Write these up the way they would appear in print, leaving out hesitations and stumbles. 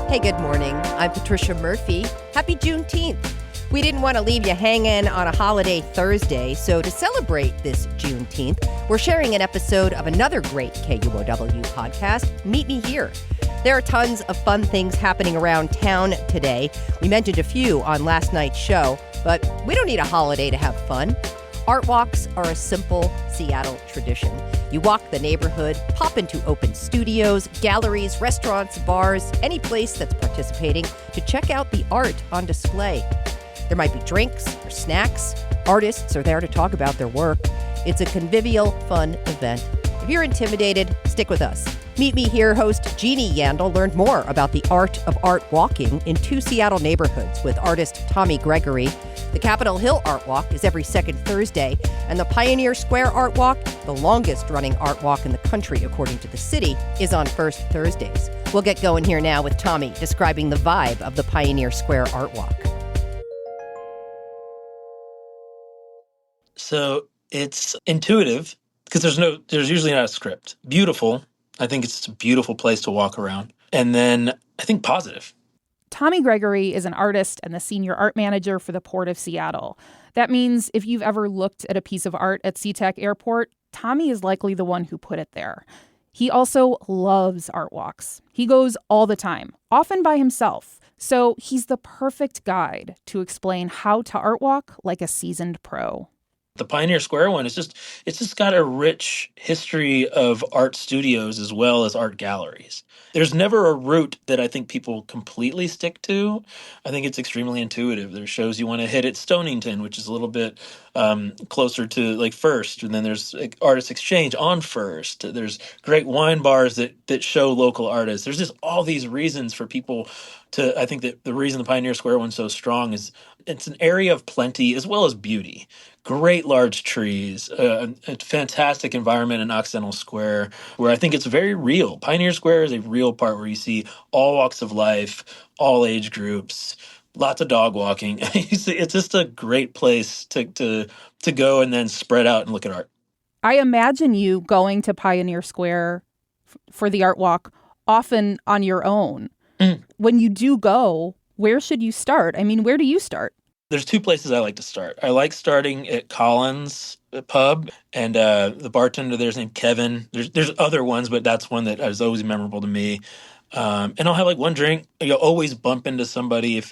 Hey, good morning. I'm Patricia Murphy. Happy Juneteenth. We didn't want to leave you hanging on a holiday Thursday, so to celebrate this Juneteenth, we're sharing an episode of another great KUOW podcast, Meet Me Here. There are tons of fun things happening around town today. We mentioned a few on last night's show, but we don't need a holiday to have fun. Art walks are a simple Seattle tradition. You walk the neighborhood, pop into open studios, galleries, restaurants, bars, any place that's participating to check out the art on display. There might be drinks or snacks. Artists are there to talk about their work. It's a convivial, fun event. If you're intimidated, stick with us. Meet Me Here host Jeannie Yandel learned more about the art of art walking in two Seattle neighborhoods with artist Tommy Gregory. The Capitol Hill Art Walk is every second Thursday, and the Pioneer Square Art Walk, the longest-running art walk in the country according to the city, is on first Thursdays. We'll get going here now with Tommy describing the vibe of the Pioneer Square Art Walk. So it's intuitive because there's usually not a script. Beautiful. I think it's a beautiful place to walk around. And then I think positive. Tommy Gregory is an artist and the senior art manager for the Port of Seattle. That means if you've ever looked at a piece of art at SeaTac Airport, Tommy is likely the one who put it there. He also loves art walks. He goes all the time, often by himself. So he's the perfect guide to explain how to art walk like a seasoned pro. The Pioneer Square one it's just got a rich history of art studios as well as art galleries. There's never a route that I think people completely stick to. I think it's extremely intuitive. There's shows you want to hit at Stonington, which is a little bit closer to like First, and then there's like, Artist Exchange on First. There's great wine bars that show local artists. There's just all these reasons for people to. I think that the reason the Pioneer Square one's so strong is it's an area of plenty as well as beauty. Great large trees, a fantastic environment in Occidental Square, where I think it's very real. Pioneer Square is a real part where you see all walks of life, all age groups, lots of dog walking. It's just a great place to go and then spread out and look at art. I imagine you going to Pioneer Square for the art walk often on your own. When you do go, where should you start? I mean, where do you start? There's two places I like to start. I like starting at Collins Pub, and the bartender there's named Kevin. There's other ones, but that's one that is always memorable to me. And I'll have like one drink. You'll always bump into somebody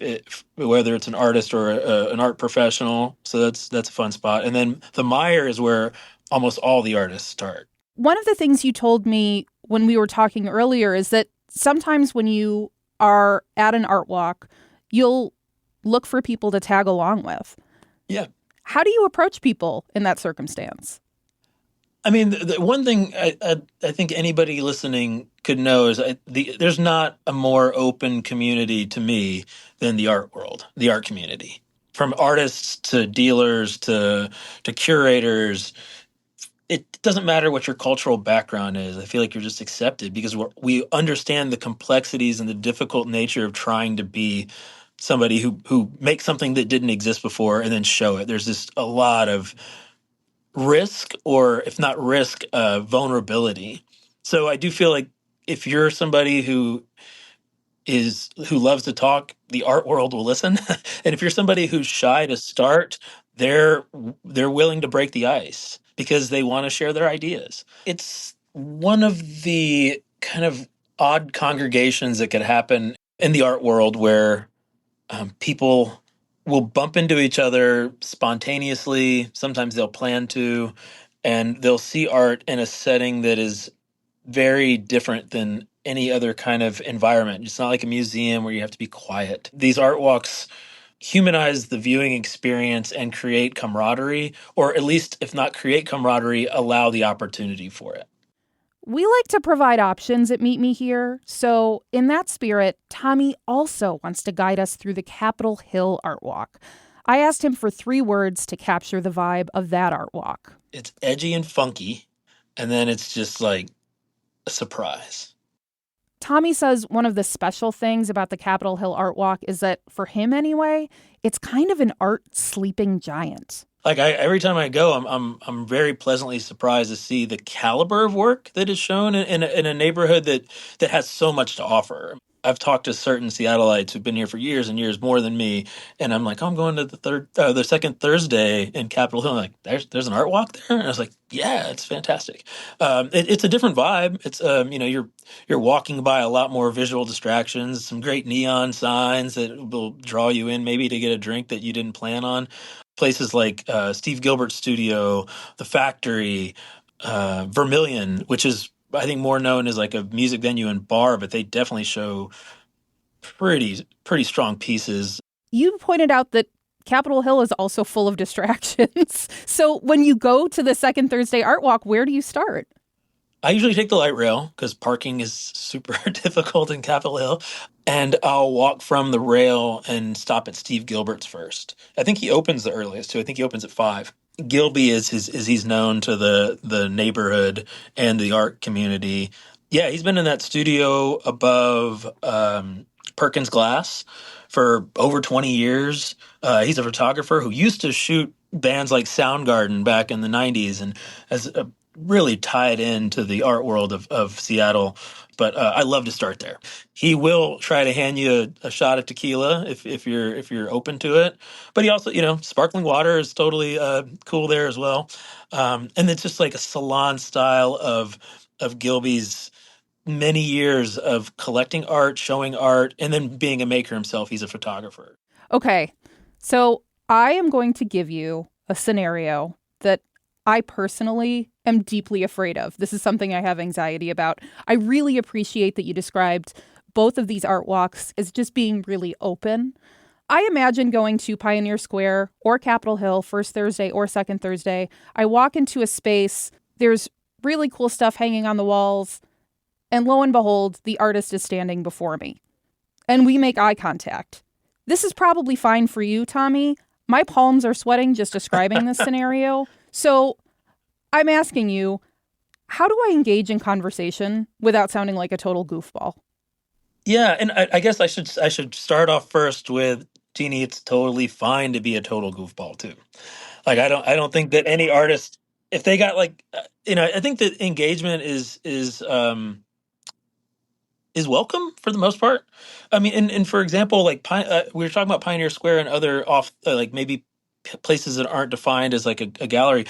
whether it's an artist or an art professional. So that's a fun spot. And then the Meyer is where almost all the artists start. One of the things you told me when we were talking earlier is that sometimes when you are at an art walk, you'll look for people to tag along with. Yeah. How do you approach people in that circumstance? I mean, the one thing I think anybody listening could know is there's not a more open community to me than the art world, the art community. From artists to dealers to curators, it doesn't matter what your cultural background is. I feel like you're just accepted because we understand the complexities and the difficult nature of trying to be somebody who makes something that didn't exist before and then show it. There's just a lot of risk, or if not risk, vulnerability. So I do feel like if you're somebody who loves to talk, the art world will listen. And if you're somebody who's shy to start, they're willing to break the ice because they want to share their ideas. It's one of the kind of odd congregations that could happen in the art world where people will bump into each other spontaneously. Sometimes they'll plan to, and they'll see art in a setting that is very different than any other kind of environment. It's not like a museum where you have to be quiet. These art walks humanize the viewing experience and create camaraderie, or at least, if not create camaraderie, allow the opportunity for it. We like to provide options at Meet Me Here, so in that spirit, Tommy also wants to guide us through the Capitol Hill Art Walk. I asked him for 3 words to capture the vibe of that art walk. It's edgy and funky, and then it's just like a surprise. Tommy says one of the special things about the Capitol Hill Art Walk is that, for him anyway, it's kind of an art sleeping giant. Like every time I go, I'm very pleasantly surprised to see the caliber of work that is shown in a neighborhood that has so much to offer. I've talked to certain Seattleites who've been here for years and years more than me, and I'm like, oh, I'm going to the second Thursday in Capitol Hill. I'm like, there's an art walk there, and I was like, yeah, it's fantastic. It's a different vibe. It's you're walking by a lot more visual distractions, some great neon signs that will draw you in maybe to get a drink that you didn't plan on. Places like Steve Gilbert's studio, the Factory, Vermilion, which is I think more known as like a music venue and bar, but they definitely show pretty strong pieces. You pointed out that Capitol Hill is also full of distractions. So when you go to the second Thursday Art Walk, where do you start? I usually take the light rail because parking is super difficult in Capitol Hill. And I'll walk from the rail and stop at Steve Gilbert's first. I think he opens the earliest too. I think he opens at 5. Gilby is he's known to the neighborhood and the art community. Yeah, he's been in that studio above Perkins Glass for over 20 years. He's a photographer who used to shoot bands like Soundgarden back in the 90s and has really tied into the art world of Seattle. But I love to start there. He will try to hand you a shot of tequila if you're open to it. But he also, sparkling water is totally cool there as well. And it's just like a salon style of Gilby's many years of collecting art, showing art, and then being a maker himself. He's a photographer. Okay, so I am going to give you a scenario that I personally am deeply afraid of. This is something I have anxiety about. I really appreciate that you described both of these art walks as just being really open. I imagine going to Pioneer Square or Capitol Hill first Thursday or second Thursday. I walk into a space, there's really cool stuff hanging on the walls, and lo and behold, the artist is standing before me. And we make eye contact. This is probably fine for you, Tommy. My palms are sweating just describing this scenario. So I'm asking you, how do I engage in conversation without sounding like a total goofball? Yeah, and I guess I should start off first with Jeannie. It's totally fine to be a total goofball too. Like I don't think that any artist, if they got like, I think that engagement is welcome for the most part. I mean, and for example, like we were talking about Pioneer Square and other like maybe places that aren't defined as like a gallery.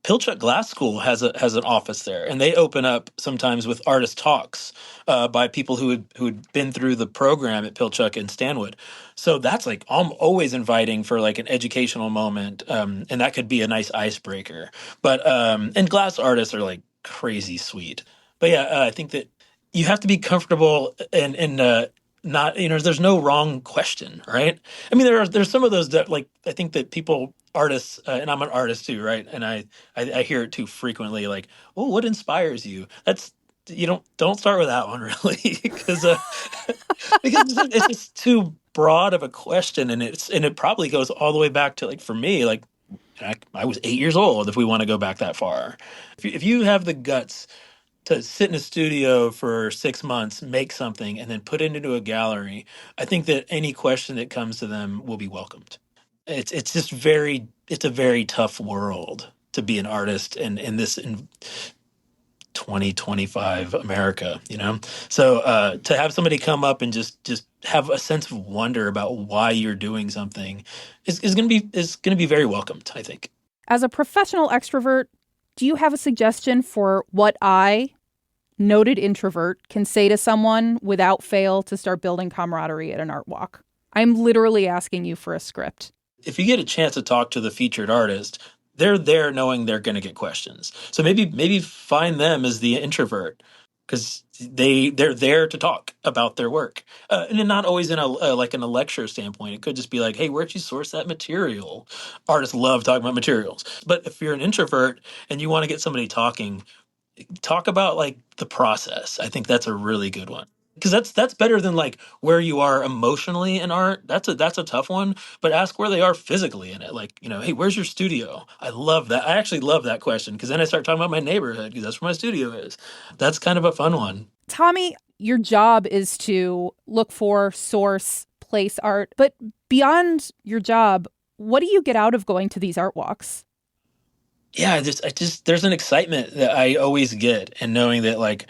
Pilchuck Glass School has an office there, and they open up sometimes with artist talks by people who'd been through the program at Pilchuck and Stanwood. So that's like I'm always inviting for like an educational moment, and that could be a nice icebreaker. But and glass artists are like crazy sweet. But yeah, I think that you have to be comfortable and not there's no wrong question, right? I mean there's some of those that like I think that people artists and I'm an artist too, right? And I hear it too frequently, like, oh, what inspires you? That's you don't start with that one really because because it's just too broad of a question, and it probably goes all the way back to like for me like I was 8 years old if we want to go back that far. If you have the guts to sit in a studio for 6 months, make something, and then put it into a gallery, I think that any question that comes to them will be welcomed. It's just it's a very tough world to be an artist in 2025 America, So to have somebody come up and just have a sense of wonder about why you're doing something is going to be very welcomed, I think. As a professional extrovert, do you have a suggestion for what I, noted introvert, can say to someone without fail to start building camaraderie at an art walk? I'm literally asking you for a script. If you get a chance to talk to the featured artist, they're there knowing they're going to get questions. So maybe find them as the introvert because they're there to talk about their work, and not always in in a lecture standpoint. It could just be like, hey, where'd you source that material? Artists love talking about materials, but if you're an introvert and you want to get somebody talking, talk about like the process. I think that's a really good one. Because that's better than like where you are emotionally in art. That's a tough one. But ask where they are physically in it. Like, hey, where's your studio? I love that. I actually love that question because then I start talking about my neighborhood because that's where my studio is. That's kind of a fun one. Tommy, your job is to look for, source, place art. But beyond your job, What do you get out of going to these art walks? Yeah, I just there's an excitement that I always get, and knowing that like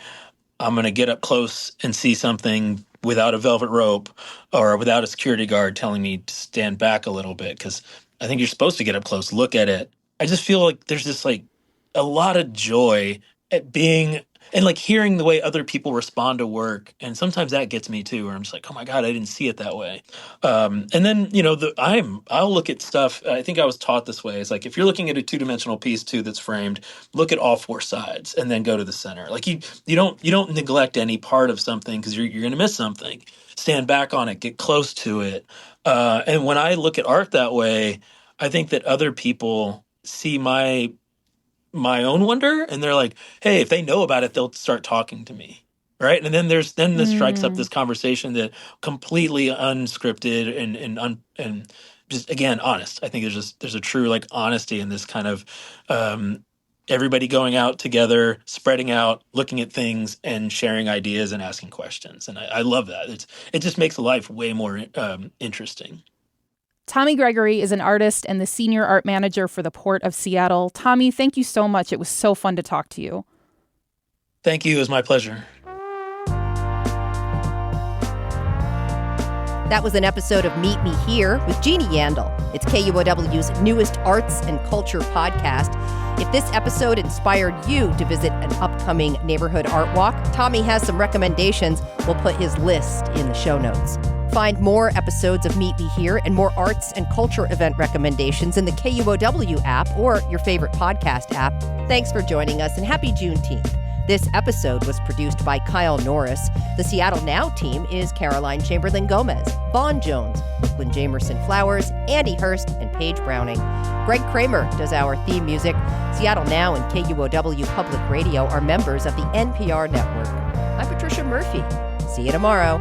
I'm going to get up close and see something without a velvet rope or without a security guard telling me to stand back a little bit, because I think you're supposed to get up close, look at it. I just feel like there's just like a lot of joy at being and like hearing the way other people respond to work. And sometimes that gets me too, where I'm just like, oh my God, I didn't see it that way. And then, I'll look at stuff. I think I was taught this way. It's like, if you're looking at a 2-dimensional piece too, that's framed, look at all 4 sides and then go to the center. Like you don't neglect any part of something because you're going to miss something. Stand back on it, get close to it. And when I look at art that way, I think that other people see my own wonder, and they're like, hey, if they know about it, they'll start talking to me, right? And then this strikes up this conversation that completely unscripted and just, again, honest. I think there's a true like honesty in this kind of everybody going out together, spreading out, looking at things and sharing ideas and asking questions. And I love that. It just makes life way more interesting. Tommy Gregory is an artist and the senior art manager for the Port of Seattle. Tommy, thank you so much. It was so fun to talk to you. Thank you. It was my pleasure. That was an episode of Meet Me Here with Jeannie Yandel. It's KUOW's newest arts and culture podcast. If this episode inspired you to visit an upcoming neighborhood art walk, Tommy has some recommendations. We'll put his list in the show notes. Find more episodes of Meet Me Here and more arts and culture event recommendations in the KUOW app or your favorite podcast app. Thanks for joining us and happy Juneteenth. This episode was produced by Kyle Norris. The Seattle Now team is Caroline Chamberlain-Gomez, Vaughn Jones, Brooklyn Jamerson Flowers, Andy Hurst, and Paige Browning. Greg Kramer does our theme music. Seattle Now and KUOW Public Radio are members of the NPR network. I'm Patricia Murphy. See you tomorrow.